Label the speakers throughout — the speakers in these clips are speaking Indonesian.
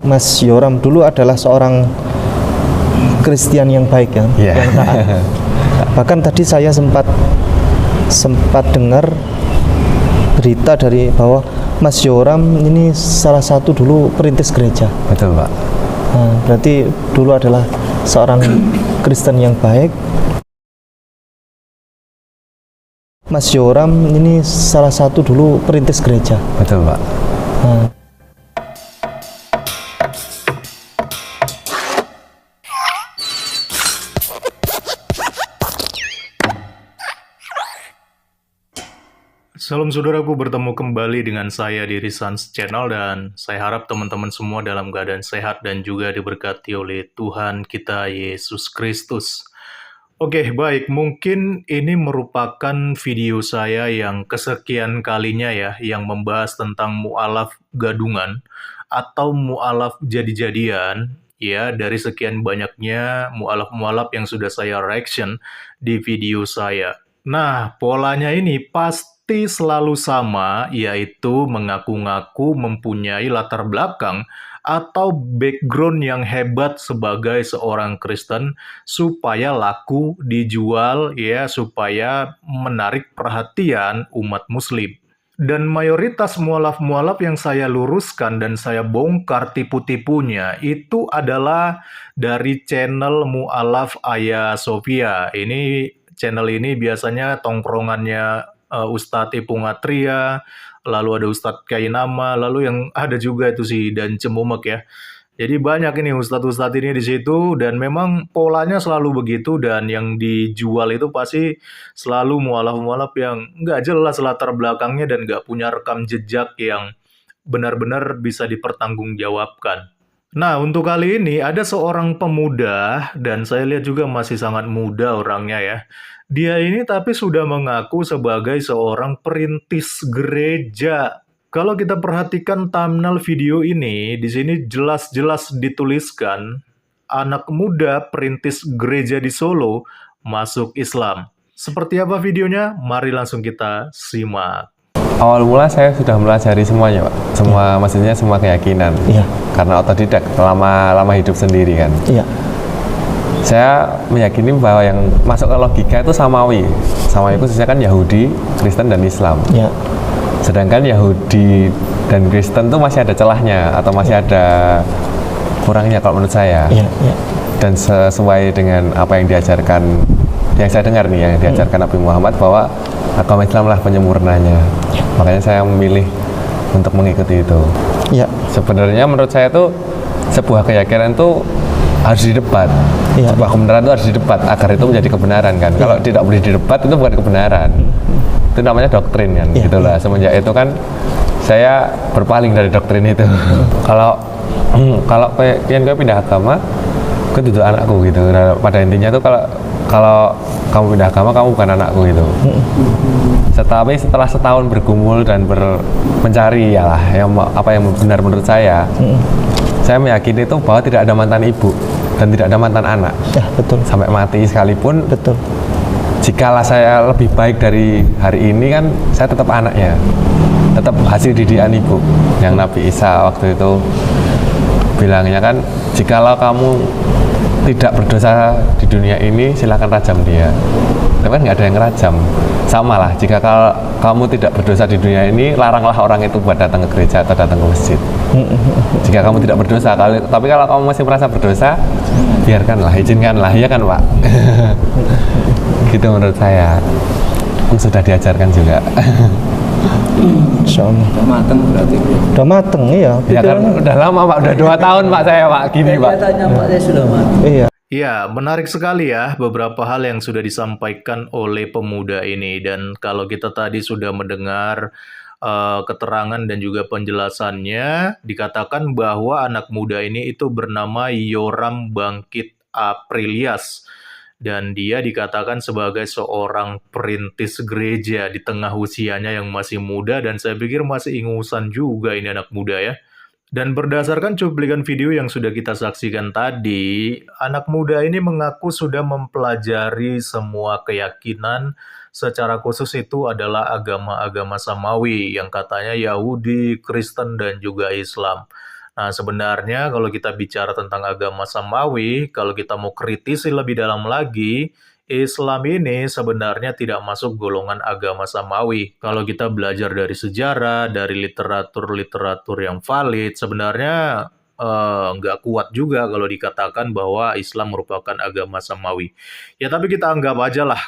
Speaker 1: Mas Yoram dulu adalah seorang Kristen yang baik ya, yang taat. Bahkan tadi saya sempat dengar berita dari bahwa Mas Yoram ini salah satu dulu perintis gereja.
Speaker 2: Betul, Pak.
Speaker 1: Nah, berarti dulu adalah seorang Kristen yang baik. Mas Yoram ini salah satu dulu perintis gereja.
Speaker 2: Betul, Pak.
Speaker 1: Nah,
Speaker 3: Salam saudaraku, bertemu kembali dengan saya di Risans Channel dan saya harap teman-teman semua dalam keadaan sehat dan juga diberkati oleh Tuhan kita Yesus Kristus. Oke, baik, mungkin ini merupakan video saya yang kesekian kalinya ya, yang membahas tentang mu'alaf gadungan atau mu'alaf jadi-jadian, ya, dari sekian banyaknya mu'alaf-mu'alaf yang sudah saya reaction di video saya. Nah, polanya ini pasti selalu sama, yaitu mengaku-ngaku mempunyai latar belakang atau background yang hebat sebagai seorang Kristen supaya laku dijual ya, supaya menarik perhatian umat muslim. Dan mayoritas mualaf-mualaf yang saya luruskan dan saya bongkar tipu-tipunya itu adalah dari channel Mualaf Ayah Sofia. Channel ini biasanya tongkrongannya Ustadz Ipung Atria, lalu ada Ustadz Kainama, lalu yang ada juga itu si Dan Cemumek ya. Jadi banyak ini ustadz-ustadz ini di situ dan memang polanya selalu begitu dan yang dijual itu pasti selalu mualaf-mualaf yang nggak jelas latar belakangnya dan nggak punya rekam jejak yang benar-benar bisa dipertanggungjawabkan. Nah, untuk kali ini ada seorang pemuda dan saya lihat juga masih sangat muda orangnya ya. Dia ini tapi sudah mengaku sebagai seorang perintis gereja. Kalau kita perhatikan thumbnail video ini, di sini jelas-jelas dituliskan anak muda perintis gereja di Solo masuk Islam. Seperti apa videonya? Mari langsung kita simak.
Speaker 2: Awal mula saya sudah mempelajari semuanya, Pak. Maksudnya semua keyakinan.
Speaker 1: iya,
Speaker 2: Karena otodidak, lama hidup sendiri kan.
Speaker 1: iya,
Speaker 2: Saya meyakini bahwa yang masuk ke logika itu samawi. Samawi itu khususnya kan Yahudi, Kristen, dan Islam.
Speaker 1: iya,
Speaker 2: Sedangkan Yahudi dan Kristen itu masih ada celahnya atau masih ada kurangnya kalau menurut saya.
Speaker 1: iya, iya.
Speaker 2: Dan sesuai dengan apa yang diajarkan, yang saya dengar nih, yang diajarkan Nabi Muhammad bahwa agama Islam lah penyempurnanya. Makanya saya memilih untuk mengikuti itu.
Speaker 1: Iya.
Speaker 2: Sebenarnya menurut saya tuh sebuah keyakinan itu harus didebat.
Speaker 1: Iya.
Speaker 2: Sebuah kebenaran itu harus didebat agar itu menjadi kebenaran kan. Kalau tidak boleh didebat itu bukan kebenaran. Itu namanya doktrin kan. Gitulah. Semenjak itu kan saya berpaling dari doktrin itu. Kalau pengen gue pindah agama, gue duduk anakku gitu. Nah, pada intinya tuh kalau kamu pindah agama, kamu bukan anakku gitu. Tetapi setelah setahun bergumul dan mencari yalah apa yang benar menurut saya meyakini itu bahwa tidak ada mantan ibu dan tidak ada mantan anak.
Speaker 1: Ya, betul.
Speaker 2: Sampai mati sekalipun,
Speaker 1: Betul.
Speaker 2: jikalau saya lebih baik dari hari ini kan, saya tetap anaknya, tetap hasil didikan ibu. Yang Nabi Isa waktu itu bilangnya kan, jikalau kamu tidak berdosa di dunia ini, silakan rajam dia. Tapi kan nggak ada yang ngerajam. Sama lah, jika kamu tidak berdosa di dunia ini, laranglah orang itu buat datang ke gereja atau datang ke masjid. Jika kamu tidak berdosa, tapi kalau kamu masih merasa berdosa, biarkanlah, izinkanlah, ya kan Pak? Gitu menurut saya. Sudah diajarkan juga.
Speaker 1: Insyaallah.
Speaker 4: Udah mateng berarti.
Speaker 1: Udah mateng, iya.
Speaker 2: Ya kan udah lama Pak, udah 2 tahun Pak saya Pak, gini Pak.
Speaker 4: Kelihatannya Pak saya sudah mateng.
Speaker 1: Iya.
Speaker 3: Ya, menarik sekali ya beberapa hal yang sudah disampaikan oleh pemuda ini. Dan kalau kita tadi sudah mendengar keterangan dan juga penjelasannya, dikatakan bahwa anak muda ini itu bernama Yoram Bangkit Aprilias. Dan dia dikatakan sebagai seorang perintis gereja di tengah usianya yang masih muda. Dan saya pikir masih ingusan juga ini anak muda ya. Dan berdasarkan cuplikan video yang sudah kita saksikan tadi, anak muda ini mengaku sudah mempelajari semua keyakinan, secara khusus itu adalah agama-agama samawi yang katanya Yahudi, Kristen, dan juga Islam. Nah, sebenarnya kalau kita bicara tentang agama samawi, kalau kita mau kritisi lebih dalam lagi, Islam ini sebenarnya tidak masuk golongan agama samawi. Kalau kita belajar dari sejarah, dari literatur-literatur yang valid, sebenarnya nggak kuat juga kalau dikatakan bahwa Islam merupakan agama samawi. Ya, tapi kita anggap aja lah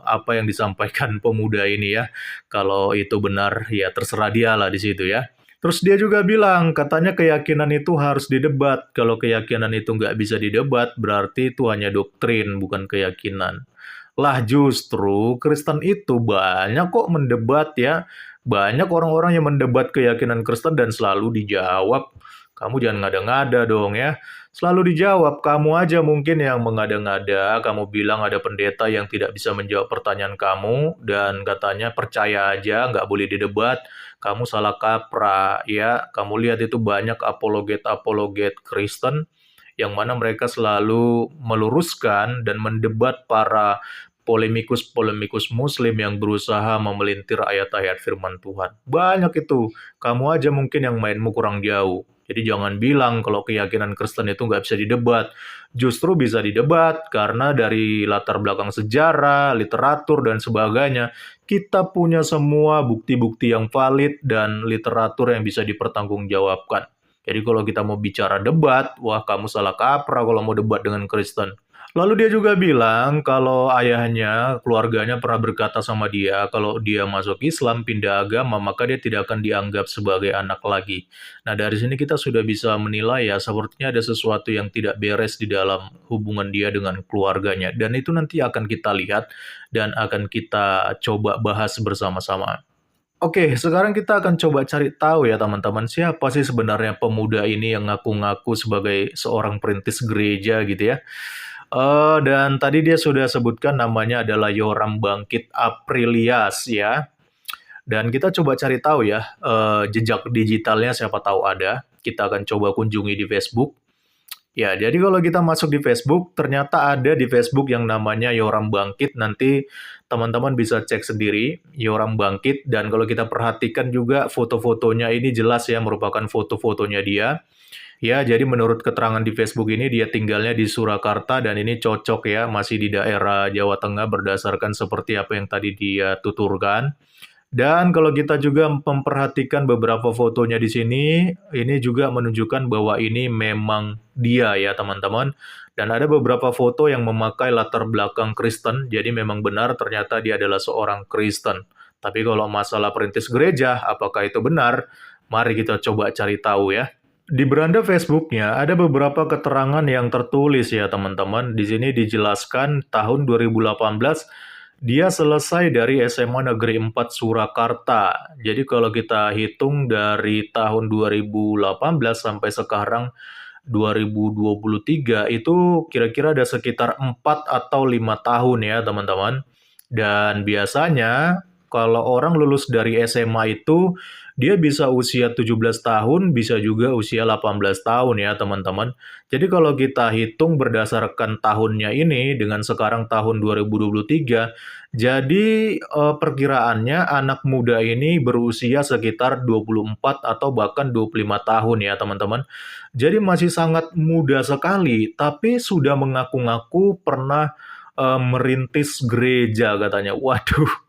Speaker 3: apa yang disampaikan pemuda ini ya. Kalau itu benar, ya terserah dia lah di situ ya. Terus dia juga bilang, katanya keyakinan itu harus didebat. Kalau keyakinan itu nggak bisa didebat, berarti itu hanya doktrin, bukan keyakinan. Lah justru Kristen itu banyak kok mendebat ya. Banyak orang-orang yang mendebat keyakinan Kristen dan selalu dijawab. Kamu jangan ngada-ngada dong ya. Selalu dijawab, kamu aja mungkin yang mengada-ngada, kamu bilang ada pendeta yang tidak bisa menjawab pertanyaan kamu, dan katanya percaya aja, nggak boleh didebat, kamu salah kaprah, ya. Kamu lihat itu banyak apologet-apologet Kristen, yang mana mereka selalu meluruskan dan mendebat para polemikus-polemikus muslim yang berusaha memelintir ayat-ayat firman Tuhan. Banyak itu. Kamu aja mungkin yang mainmu kurang jauh. Jadi jangan bilang kalau keyakinan Kristen itu nggak bisa didebat. Justru bisa didebat karena dari latar belakang sejarah, literatur, dan sebagainya, kita punya semua bukti-bukti yang valid dan literatur yang bisa dipertanggungjawabkan. Jadi kalau kita mau bicara debat, wah kamu salah kaprah kalau mau debat dengan Kristen. Lalu dia juga bilang kalau ayahnya, keluarganya pernah berkata sama dia, kalau dia masuk Islam, pindah agama, maka dia tidak akan dianggap sebagai anak lagi. Nah, dari sini kita sudah bisa menilai ya, sepertinya ada sesuatu yang tidak beres di dalam hubungan dia dengan keluarganya. Dan itu nanti akan kita lihat dan akan kita coba bahas bersama-sama. Oke, sekarang kita akan coba cari tahu ya teman-teman, siapa sih sebenarnya pemuda ini yang ngaku-ngaku sebagai seorang perintis gereja gitu ya. Dan tadi dia sudah sebutkan namanya adalah Yoram Bangkit Aprilias ya. Dan kita coba cari tahu ya, jejak digitalnya siapa tahu ada. Kita akan coba kunjungi di Facebook. Ya, jadi kalau kita masuk di Facebook, ternyata ada di Facebook yang namanya Yoram Bangkit. Nanti teman-teman bisa cek sendiri, Yoram Bangkit. Dan kalau kita perhatikan juga foto-fotonya ini jelas ya, merupakan foto-fotonya dia. Ya, jadi menurut keterangan di Facebook ini dia tinggalnya di Surakarta dan ini cocok ya, masih di daerah Jawa Tengah berdasarkan seperti apa yang tadi dia tuturkan. Dan kalau kita juga memperhatikan beberapa fotonya di sini, ini juga menunjukkan bahwa ini memang dia ya teman-teman. Dan ada beberapa foto yang memakai latar belakang Kristen, jadi memang benar ternyata dia adalah seorang Kristen. Tapi kalau masalah perintis gereja, apakah itu benar? Mari kita coba cari tahu ya. Di beranda Facebooknya ada beberapa keterangan yang tertulis ya teman-teman. Di sini dijelaskan tahun 2018 dia selesai dari SMA Negeri 4 Surakarta. Jadi kalau kita hitung dari tahun 2018 sampai sekarang 2023 itu kira-kira ada sekitar 4 atau 5 tahun ya teman-teman. Dan biasanya kalau orang lulus dari SMA itu dia bisa usia 17 tahun, bisa juga usia 18 tahun ya teman-teman. Jadi kalau kita hitung berdasarkan tahunnya ini dengan sekarang tahun 2023, jadi perkiraannya anak muda ini berusia sekitar 24 atau bahkan 25 tahun ya teman-teman. Jadi masih sangat muda sekali, tapi sudah mengaku-ngaku pernah merintis gereja katanya. Waduh.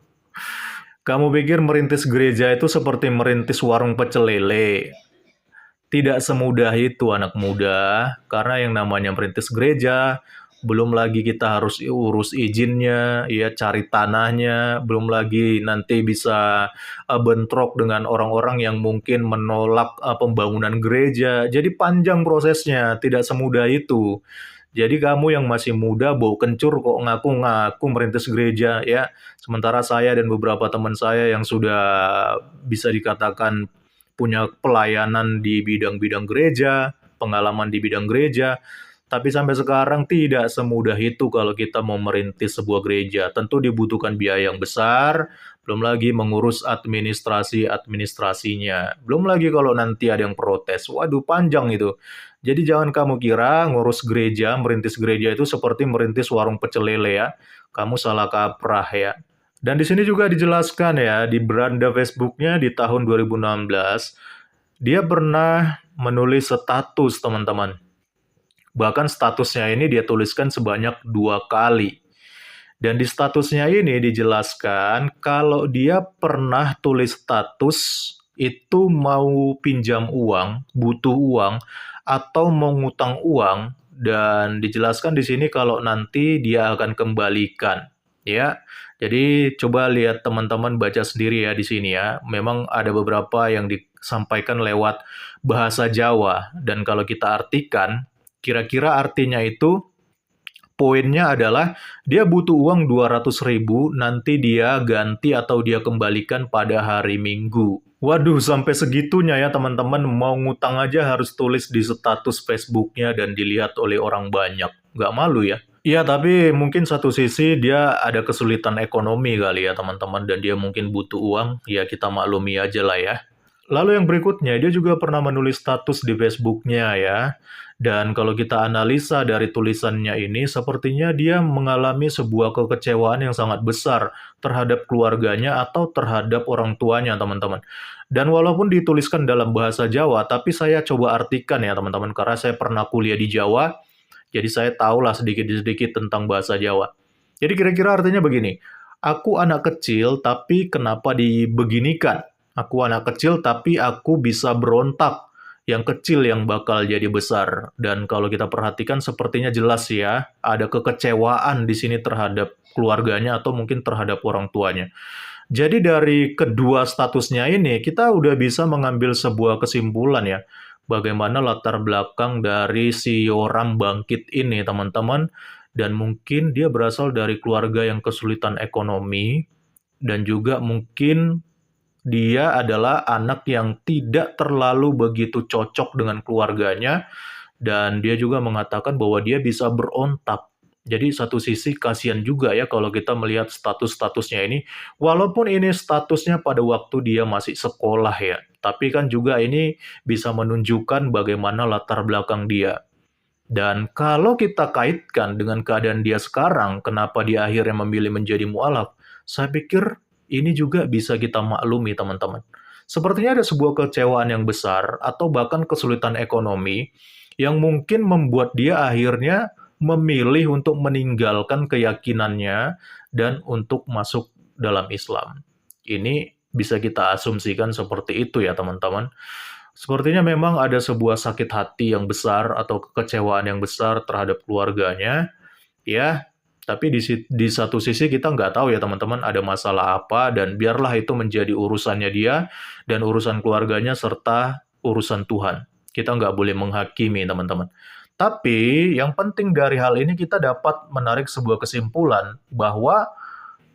Speaker 3: Kamu pikir merintis gereja itu seperti merintis warung pecel lele? Tidak semudah itu anak muda, karena yang namanya merintis gereja, belum lagi kita harus urus izinnya, ya cari tanahnya, belum lagi nanti bisa bentrok dengan orang-orang yang mungkin menolak pembangunan gereja. Jadi panjang prosesnya, tidak semudah itu. Jadi kamu yang masih muda bau kencur kok ngaku-ngaku merintis gereja ya. Sementara saya dan beberapa teman saya yang sudah bisa dikatakan punya pelayanan di bidang-bidang gereja, pengalaman di bidang gereja, tapi sampai sekarang tidak semudah itu kalau kita mau merintis sebuah gereja. Tentu dibutuhkan biaya yang besar, belum lagi mengurus administrasinya. Belum lagi kalau nanti ada yang protes. Waduh, panjang itu. Jadi jangan kamu kira ngurus gereja, merintis gereja itu seperti merintis warung pecel lele ya. Kamu salah kaprah ya. Dan di sini juga dijelaskan ya, di beranda Facebooknya di tahun 2016, dia pernah menulis status, teman-teman. Bahkan statusnya ini dia tuliskan sebanyak 2 kali. Dan di statusnya ini dijelaskan kalau dia pernah tulis status itu mau pinjam uang, butuh uang, atau mau ngutang uang, dan dijelaskan di sini kalau nanti dia akan kembalikan. Ya, jadi coba lihat teman-teman baca sendiri ya di sini ya. Memang ada beberapa yang disampaikan lewat bahasa Jawa, dan kalau kita artikan, kira-kira artinya itu poinnya adalah dia butuh uang 200.000, nanti dia ganti atau dia kembalikan pada hari Minggu. Waduh, sampai segitunya ya teman-teman, mau ngutang aja harus tulis di status Facebooknya dan dilihat oleh orang banyak. Nggak malu ya? Iya, tapi mungkin satu sisi dia ada kesulitan ekonomi kali ya teman-teman, dan dia mungkin butuh uang, ya kita maklumi aja lah ya. Lalu yang berikutnya, dia juga pernah menulis status di Facebooknya ya. Dan kalau kita analisa dari tulisannya ini, sepertinya dia mengalami sebuah kekecewaan yang sangat besar terhadap keluarganya atau terhadap orang tuanya, teman-teman. Dan walaupun dituliskan dalam bahasa Jawa, tapi saya coba artikan ya, teman-teman, karena saya pernah kuliah di Jawa, jadi saya tahulah sedikit-sedikit tentang bahasa Jawa. Jadi kira-kira artinya begini, aku anak kecil, tapi kenapa dibeginikan? Aku anak kecil, tapi aku bisa berontak. Yang kecil yang bakal jadi besar. Dan kalau kita perhatikan sepertinya jelas ya, ada kekecewaan di sini terhadap keluarganya atau mungkin terhadap orang tuanya. Jadi dari kedua statusnya ini, kita udah bisa mengambil sebuah kesimpulan ya, bagaimana latar belakang dari si Yoram Bangkit ini, teman-teman. Dan mungkin dia berasal dari keluarga yang kesulitan ekonomi, dan juga mungkin dia adalah anak yang tidak terlalu begitu cocok dengan keluarganya, dan dia juga mengatakan bahwa dia bisa berontak. Jadi satu sisi kasihan juga ya kalau kita melihat status-statusnya ini, walaupun ini statusnya pada waktu dia masih sekolah ya, tapi kan juga ini bisa menunjukkan bagaimana latar belakang dia. Dan kalau kita kaitkan dengan keadaan dia sekarang, kenapa dia akhirnya memilih menjadi mualaf, saya pikir ini juga bisa kita maklumi, teman-teman. Sepertinya ada sebuah kecewaan yang besar atau bahkan kesulitan ekonomi yang mungkin membuat dia akhirnya memilih untuk meninggalkan keyakinannya dan untuk masuk dalam Islam. Ini bisa kita asumsikan seperti itu ya, teman-teman. Sepertinya memang ada sebuah sakit hati yang besar atau kekecewaan yang besar terhadap keluarganya, ya. Tapi di satu sisi kita nggak tahu ya teman-teman ada masalah apa, dan biarlah itu menjadi urusannya dia dan urusan keluarganya serta urusan Tuhan. Kita nggak boleh menghakimi teman-teman. Tapi yang penting dari hal ini kita dapat menarik sebuah kesimpulan bahwa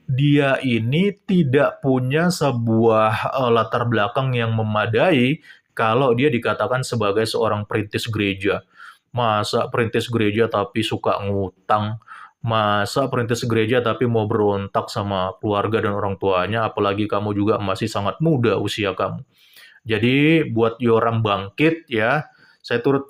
Speaker 3: dia ini tidak punya sebuah latar belakang yang memadai kalau dia dikatakan sebagai seorang perintis gereja. Masa perintis gereja tapi suka ngutang? Masa perintis gereja tapi mau berontak sama keluarga dan orang tuanya, apalagi kamu juga masih sangat muda usia kamu. Jadi buat Yoram Bangkit ya, saya turut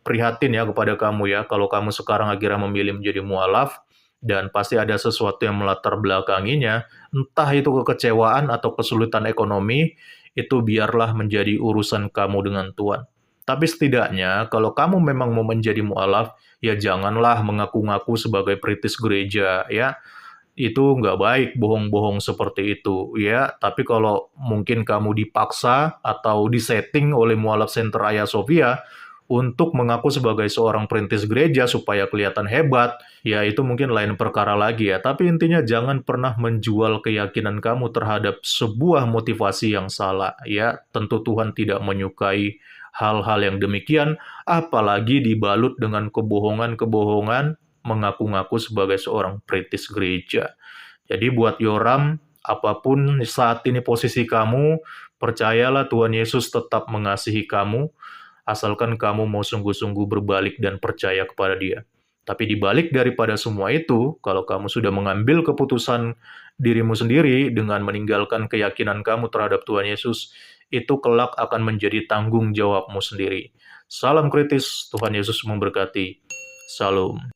Speaker 3: prihatin ya kepada kamu ya, kalau kamu sekarang akhirnya memilih menjadi mualaf, dan pasti ada sesuatu yang melatar belakanginya, entah itu kekecewaan atau kesulitan ekonomi, itu biarlah menjadi urusan kamu dengan Tuhan. Tapi setidaknya, kalau kamu memang mau menjadi mualaf, ya janganlah mengaku-ngaku sebagai perintis gereja, ya. Itu nggak baik, bohong-bohong seperti itu, ya. Tapi kalau mungkin kamu dipaksa atau disetting oleh mualaf Center Hagia Sophia untuk mengaku sebagai seorang perintis gereja supaya kelihatan hebat, ya itu mungkin lain perkara lagi ya. Tapi intinya jangan pernah menjual keyakinan kamu terhadap sebuah motivasi yang salah, ya. Tentu Tuhan tidak menyukai hal-hal yang demikian, apalagi dibalut dengan kebohongan-kebohongan mengaku-ngaku sebagai seorang perintis gereja. Jadi buat Yoram, apapun saat ini posisi kamu, percayalah Tuhan Yesus tetap mengasihi kamu, asalkan kamu mau sungguh-sungguh berbalik dan percaya kepada Dia. Tapi dibalik daripada semua itu, kalau kamu sudah mengambil keputusan dirimu sendiri dengan meninggalkan keyakinan kamu terhadap Tuhan Yesus, itu kelak akan menjadi tanggung jawabmu sendiri. Salam kritis, Tuhan Yesus memberkati. Salam.